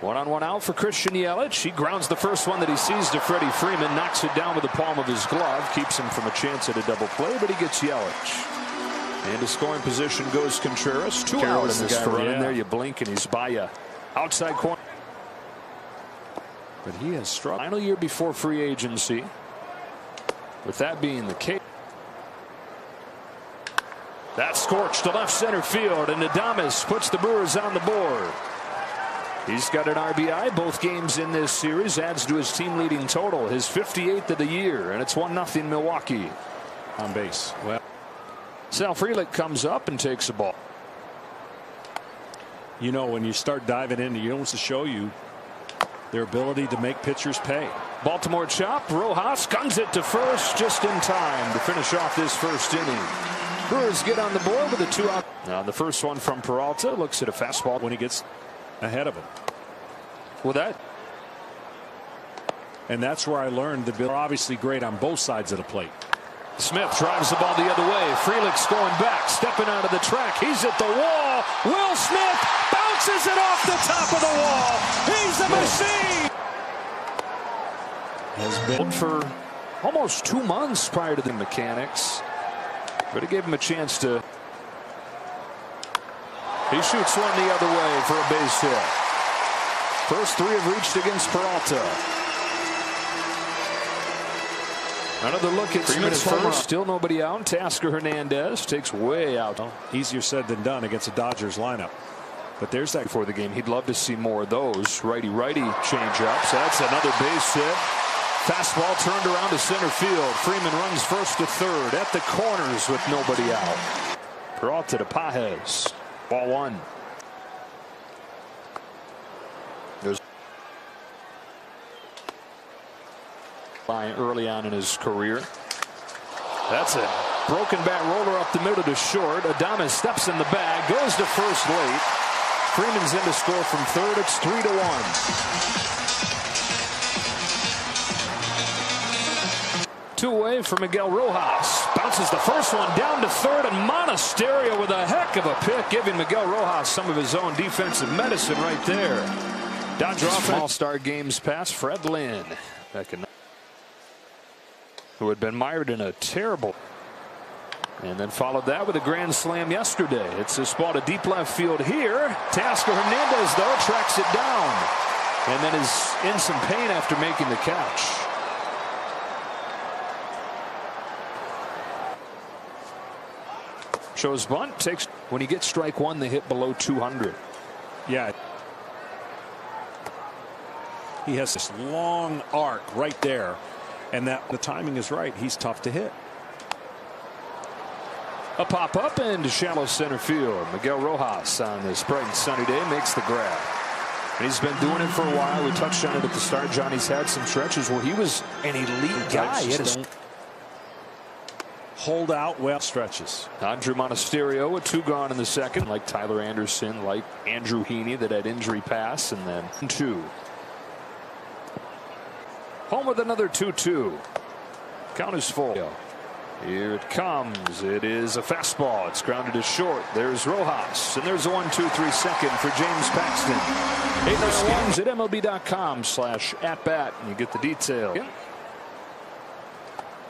One-on-one out for Christian Yelich. He grounds the first one that he sees to Freddie Freeman. Knocks it down with the palm of his glove. Keeps him from a chance at a double play, but he gets Yelich. Into scoring position goes Contreras. 2 out in this run. In there, you blink and he's by you. Outside corner. But he has struggled. Final year before free agency. With that being the case. That's scorched to left center field, and Adames puts the Brewers on the board. He's got an RBI both games in this series, adds to his team leading total, his 58th of the year, and it's 1-0 Milwaukee. On base. Well, Sal Frelick comes up and takes a ball. You know, when you start diving in, he wants to show you their ability to make pitchers pay. Baltimore chop. Rojas guns it to first just in time to finish off this first inning. Brewers get on the board with a 2-out. Now the first one from Peralta looks at a fastball when he gets ahead of him. Well, and that's where I learned that they're obviously great on both sides of the plate. Smith drives the ball the other way. Frelick's going back, stepping out of the track. He's at the wall. Will Smith bounces it off the top of the wall. He's a machine. Has been for almost 2 months prior to the mechanics, but it gave him a chance to. He shoots one the other way for a base hit. First 3 have reached against Peralta. Another look at Smith's first. Still nobody out. Tasker Hernandez takes way out. Easier said than done against the Dodgers lineup. But there's that before the game. He'd love to see more of those. Righty-righty change-ups. That's another base hit. Fastball turned around to center field. Freeman runs first to third at the corners with nobody out. Peralta to Pages. Ball 1. There's early on in his career. That's a broken bat roller up the middle to short. Adames steps in the bag, goes to first late. Freeman's in to score from third. It's 3-1. 2 away for Miguel Rojas. Bounces the first one down to third, and Monasterio with a heck of a pick, giving Miguel Rojas some of his own defensive medicine right there. Dodgers All-Star games past Fred Lynn, who had been mired in a terrible, and then followed that with a grand slam yesterday. It's this ball to deep left field here. Tasker Hernandez, though, tracks it down, and then is in some pain after making the catch. Shows bunt, takes. When he gets strike 1, they hit below 200. Yeah. He has this long arc right there, and that the timing is right. He's tough to hit. A pop up into shallow center field. Miguel Rojas on this bright and sunny day makes the grab. And he's been doing it for a while. We touched on it at the start. Johnny's had some stretches where he was an elite guy. Hold out well stretches. Andrew Monasterio with 2 gone in the second, like Tyler Anderson, like Andrew Heaney that had injury pass, and then 2. Home with another 2-2. Count is full. Here it comes. It is a fastball. It's grounded to short. There's Rojas, and there's a 1-2-3 second for James Paxton. 8-1s at MLB.com/@bat, and you get the detail.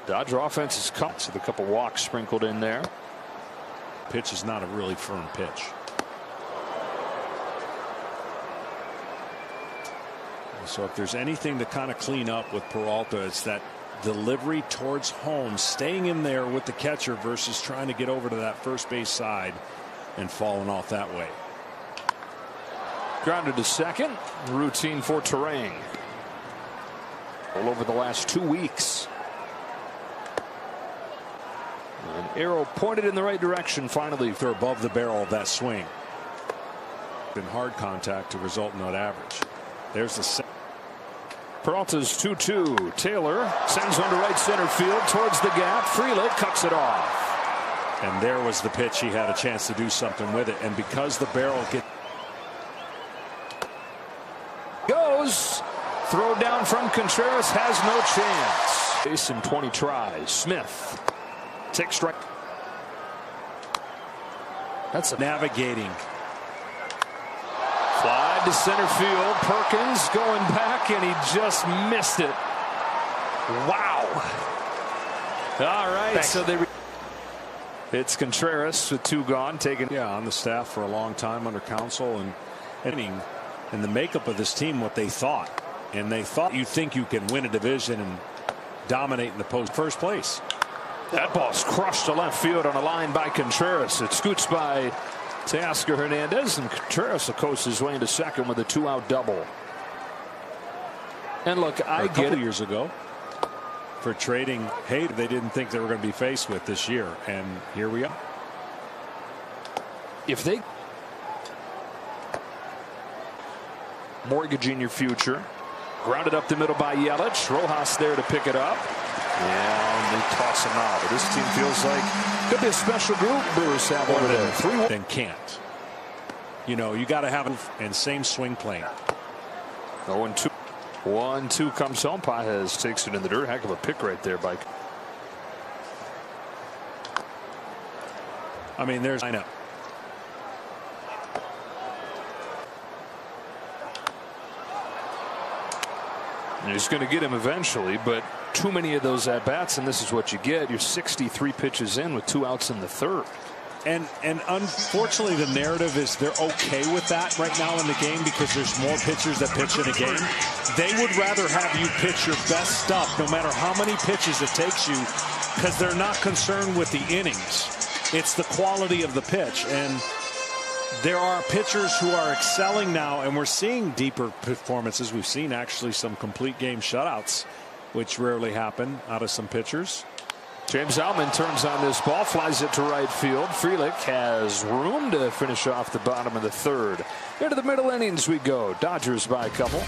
Dodger offense is cut with a couple walks sprinkled in there. Pitch is not a really firm pitch. So if there's anything to kind of clean up with Peralta, it's that delivery towards home, staying in there with the catcher versus trying to get over to that first base side and falling off that way. Grounded to second. Routine for Terang. All over the last 2 weeks. An arrow pointed in the right direction finally. They're above the barrel of that swing. Been hard contact to result in that average. There's the Peralta's 2-2. Taylor sends one to right center field towards the gap. Frelick cuts it off. And there was the pitch. He had a chance to do something with it. And because the barrel goes. Throw down from Contreras has no chance. Base in 20 tries. Smith takes strike. That's a navigating. Fly Inside to center field. Perkins going back, and he just missed it. Wow. All right. Thanks. So it's Contreras with 2 gone, taking on the staff for a long time under counsel and the makeup of this team, what they thought. And they thought you think you can win a division and dominate in the first place. That ball's crushed to left field on a line by Contreras. It scoots by Teoscar Hernandez, and Contreras will coast his way into second with a 2-out double. And look, I get it. Years ago for trading Hayden, they didn't think they were going to be faced with this year, and here we are. If they mortgaging your future, grounded up the middle by Yelich. Rojas there to pick it up. Yeah, and they toss him out. But this team feels like could be a special group. Brewers have over there. 3-1. Then can't. You know, you got to have and same swing plane. 0-2. 1-2 comes home. Pages takes it in the dirt. Heck of a pick right there by. I mean, I know. And he's going to get him eventually, but too many of those at bats, and this is what you get. You're 63 pitches in with 2 outs in the third. And unfortunately, the narrative is they're okay with that right now in the game because there's more pitchers that pitch in a game. They would rather have you pitch your best stuff no matter how many pitches it takes you, because they're not concerned with the innings. It's the quality of the pitch. And there are pitchers who are excelling now, and we're seeing deeper performances. We've seen actually some complete game shutouts, which rarely happen out of some pitchers. James Outman turns on this ball, flies it to right field. Frelick has room to finish off the bottom of the third. Into the middle innings we go. Dodgers by a couple.